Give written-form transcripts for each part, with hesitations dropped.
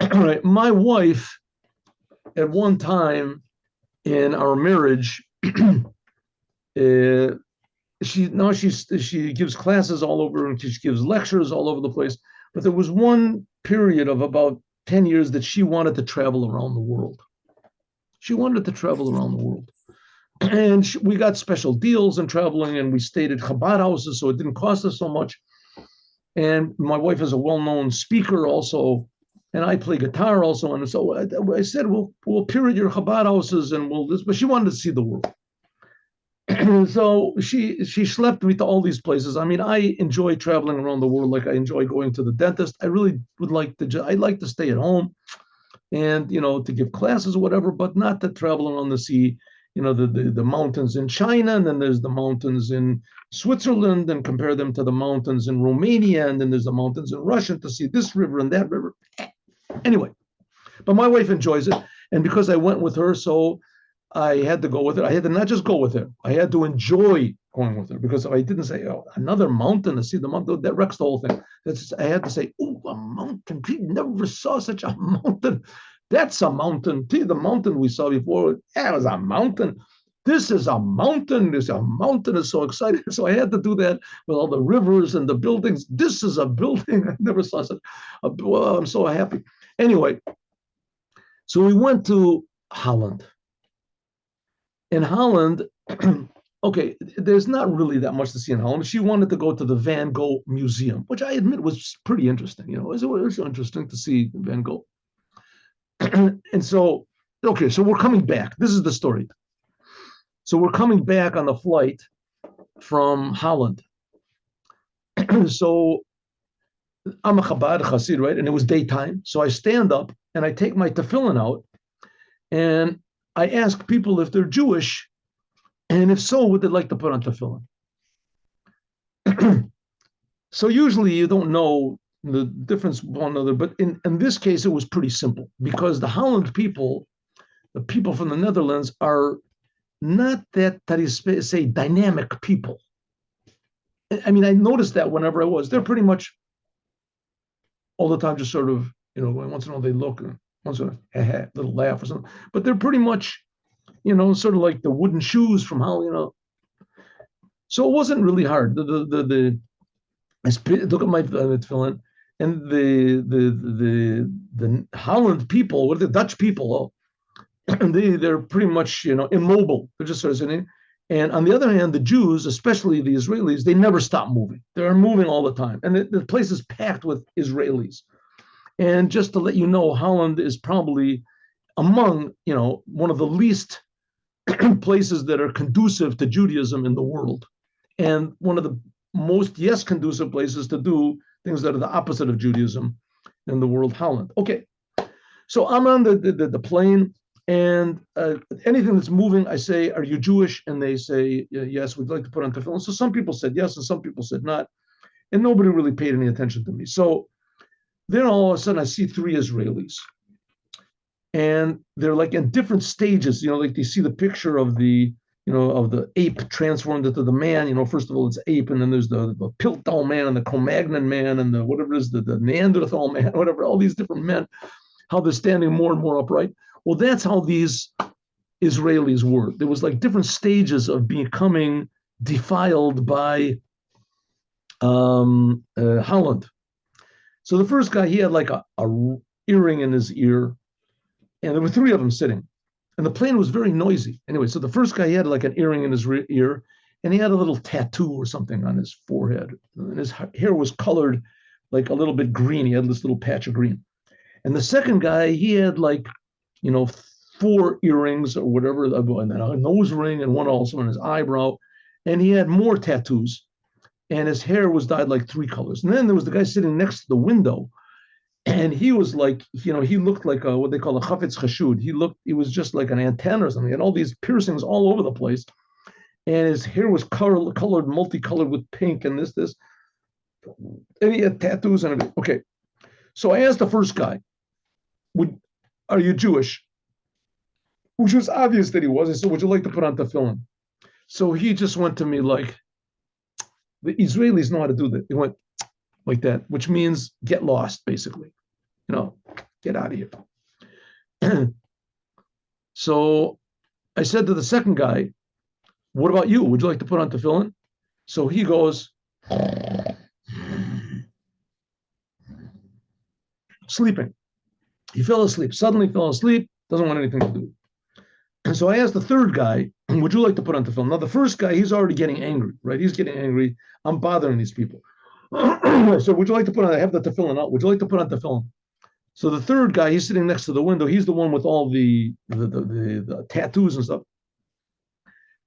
Right. My wife, at one time in our marriage, uh, she gives classes all over and she gives lectures all over the place. But there was one period of about 10 years that she wanted to travel around the world. She wanted to travel around the world. And we got special deals in traveling, and we stayed at Chabad houses, so it didn't cost us so much. And my wife is a well-known speaker also, and I play guitar also. And so I said, we'll appear at your Chabad houses, and we'll this. But she wanted to see the world. So she schlepped me to all these places. I mean, I enjoy traveling around the world like I enjoy going to the dentist. I really would like to. I'd like to stay at home and to give classes or whatever, but not to travel around the sea. The mountains in China, and then there's the mountains in Switzerland, and compare them to the mountains in Romania, and then there's the mountains in Russia to see this river and that river. Anyway, but my wife enjoys it, and because I went with her, so I had to go with her. I had to not just go with her, I had to enjoy going with her, because if I didn't say, oh, another mountain to see the mountain, that wrecks the whole thing. I had to say, oh, a mountain. He never saw such a mountain. That's a mountain. See, the mountain we saw before, that was a mountain. This is a mountain. This a mountain is so exciting. So I had to do that with all the rivers and the buildings. This is a building. I never saw such well, I'm so happy. Anyway, so we went to Holland. In Holland, okay, there's not really that much to see in Holland. She wanted to go to the Van Gogh Museum, which I admit was pretty interesting. It was interesting to see Van Gogh. And so, okay, so we're coming back. This is the story. So we're coming back on the flight from Holland. So I'm a Chabad Chassid, right? And it was daytime. So I stand up and I take my tefillin out and I ask people if they're Jewish, and if so, would they like to put on tefillin? So usually you don't know the difference one another, but in this case, it was pretty simple, because the Holland people, the people from the Netherlands, are not that is say dynamic people. I mean, I noticed that whenever I was, they're pretty much all the time just sort of, once in a while they look, and once in a while, little laugh or something, but they're pretty much, sort of like the wooden shoes from Holland, So it wasn't really hard. I look at my tefillin, and the Holland people, what are the Dutch people? They're pretty much immobile. They're just sort of sitting. And on the other hand, the Jews, especially the Israelis, they never stop moving. They're moving all the time, and the place is packed with Israelis. And just to let you know, Holland is probably among one of the least places that are conducive to Judaism in the world, and one of the most conducive places to do things that are the opposite of Judaism in the world, Holland. Okay, so I'm on the plane, and anything that's moving, I say, "Are you Jewish?" And they say, "Yes, we'd like to put on tefillin." So some people said yes, and some people said not, and nobody really paid any attention to me. So then all of a sudden, I see three Israelis, and they're like in different stages. Like they see the picture of the ape transformed into the man. First of all, it's ape, and then there's the Piltdown man and the Cro-Magnon man and the whatever it is, the Neanderthal man, whatever, all these different men, how they're standing more and more upright. Well, that's how these Israelis were. There was like different stages of becoming defiled by Holland. So the first guy, he had like a earring in his ear, and there were three of them sitting. And the plane was very noisy. Anyway, so the first guy, he had like an earring in his ear, and he had a little tattoo or something on his forehead. And his hair was colored like a little bit green. He had this little patch of green. And the second guy, he had like, 4 earrings or whatever, and then a nose ring and one also on his eyebrow. And he had more tattoos. And his hair was dyed like 3 colors. And then there was the guy sitting next to the window. And he was like, he looked like what they call a chafetz chashud. He was just like an antenna or something. He had all these piercings all over the place. And his hair was colored, multicolored with pink and this. And he had tattoos and everything. Okay. So I asked the first guy, are you Jewish? Which was obvious that he was. I said, would you like to put on tefillin? So he just went to me like, the Israelis know how to do that. He went like that, which means get lost, basically. Get out of here. So I said to the second guy, what about you? Would you like to put on tefillin? So he goes, sleeping. He fell asleep, suddenly fell asleep, doesn't want anything to do. And so I asked the third guy, would you like to put on tefillin? Now, the first guy, he's already getting angry, right? He's getting angry. I'm bothering these people. So would you like to put on, I have the tefillin out. Would you like to put on tefillin? So the third guy, he's sitting next to the window. He's the one with all the tattoos and stuff.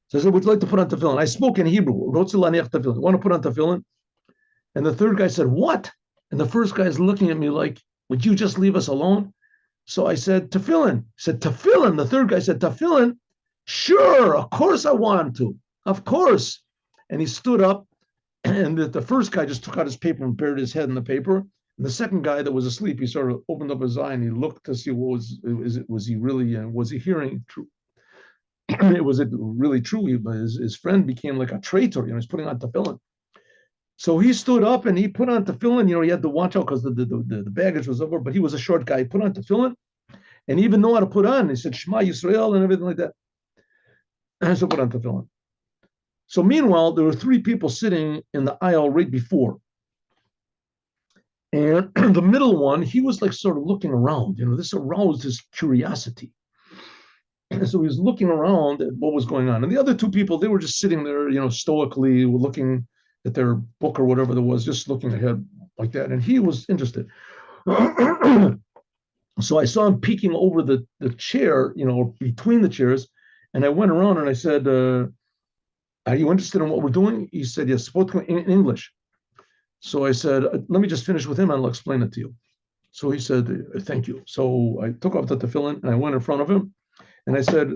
So I said, would you like to put on tefillin? I spoke in Hebrew. Want to put on tefillin? And the third guy said, what? And the first guy is looking at me like, would you just leave us alone? So I said, tefillin. He said, tefillin. The third guy said, tefillin. Sure, of course I want him to. Of course. And he stood up, and the first guy just took out his paper and buried his head in the paper. And the second guy that was asleep, he sort of opened up his eye and he looked to see what was he really, was he hearing true? Was it really true? His friend became like a traitor, he's putting on tefillin. So he stood up and he put on tefillin. He had to watch out because the baggage was over, but he was a short guy. He put on tefillin and he even knew how to put on. He said Shema Yisrael and everything like that. And so put on tefillin. So meanwhile, there were three people sitting in the aisle right before. And the middle one, he was like sort of looking around. This aroused his curiosity. And so he was looking around at what was going on. And the other two people, they were just sitting there, stoically looking at their book or whatever there was, just looking ahead like that. And he was interested. So I saw him peeking over the chair, between the chairs. And I went around and I said, are you interested in what we're doing? He said, yes, spoke in English. So I said, let me just finish with him and I'll explain it to you. So he said, thank you. So I took off the tefillin and I went in front of him. And I said,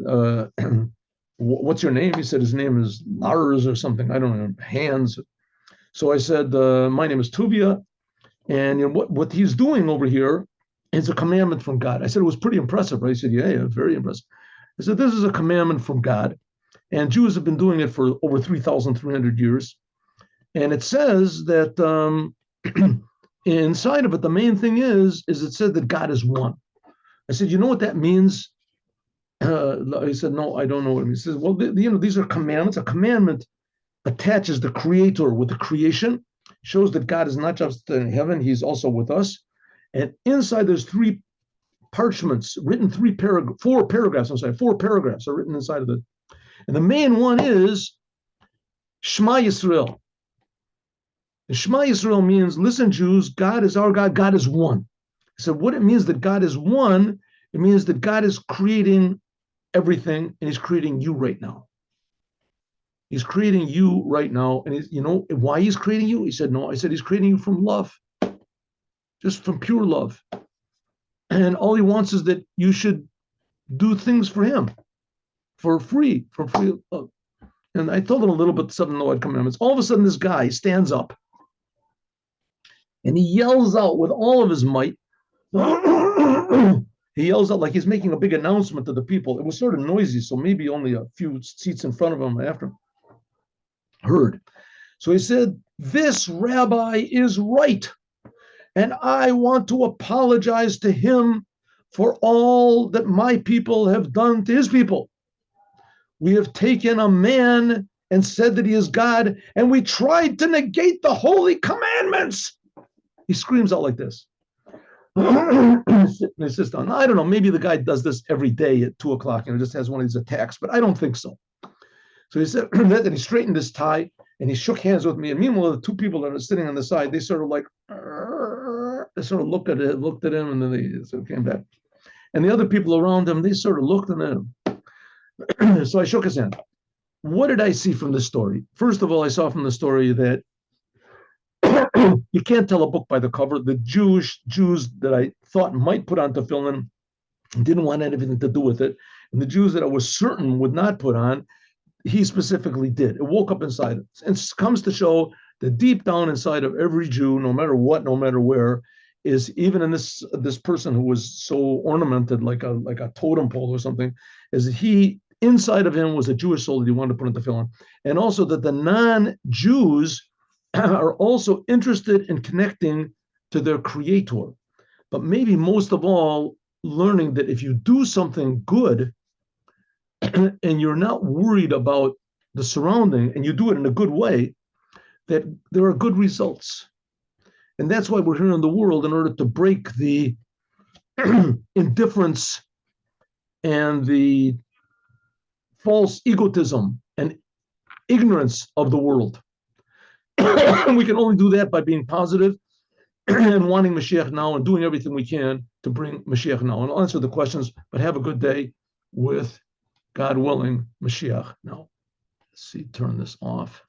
what's your name? He said, his name is Lars or something. I don't know, Hans. So I said, my name is Tuvia. And what he's doing over here is a commandment from God. I said, it was pretty impressive, right? He said, yeah, very impressive. I said, this is a commandment from God. And Jews have been doing it for over 3,300 years. And it says that inside of it, the main thing is it said that God is one. I said, you know what that means? He said, no, I don't know what it means. He says, well, these are commandments. A commandment attaches the creator with the creation, shows that God is not just in heaven, he's also with us. And inside there's three parchments written, four paragraphs are written inside of it. And the main one is Shema Yisrael. And Shema Yisrael means, listen, Jews, God is our God, God is one. So what it means that God is one, it means that God is creating everything and he's creating you right now. He's creating you right now. And why he's creating you? He said, no, I said, he's creating you from love, just from pure love. And all he wants is that you should do things for him for free love. And I told him a little bit something about commandments. All of a sudden, this guy stands up and he yells out with all of his might. He yells out like he's making a big announcement to the people. It was sort of noisy, so maybe only a few seats in front of him after him heard. So he said, this rabbi is right. And I want to apologize to him for all that my people have done to his people. We have taken a man and said that he is God, and we tried to negate the holy commandments. He screams out like this. He sits down. I don't know, maybe the guy does this every day at 2:00, just has one of these attacks, but I don't think so. So he said that he straightened his tie and he shook hands with me. And meanwhile, the two people that are sitting on the side, they sort of like, they sort of looked at him, and then they sort of came back. And the other people around him, they sort of looked at him. So I shook his hand. What did I see from this story? First of all, I saw from the story that you can't tell a book by the cover. The Jews that I thought might put on tefillin didn't want anything to do with it. And the Jews that I was certain would not put on, he specifically did. It woke up inside it. And it comes to show that deep down inside of every Jew, no matter what, no matter where, is even in this person who was so ornamented like a totem pole or something, is he, inside of him was a Jewish soul that he wanted to put on tefillin. And also that the non-Jews are also interested in connecting to their creator. but maybe most of all, learning that if you do something good and you're not worried about the surrounding and you do it in a good way, that there are good results. And that's why we're here in the world, in order to break the indifference and the false egotism and ignorance of the world. We can only do that by being positive and wanting Mashiach now and doing everything we can to bring Mashiach now. And I'll answer the questions, but have a good day with, God willing, Mashiach now. Let's see, turn this off.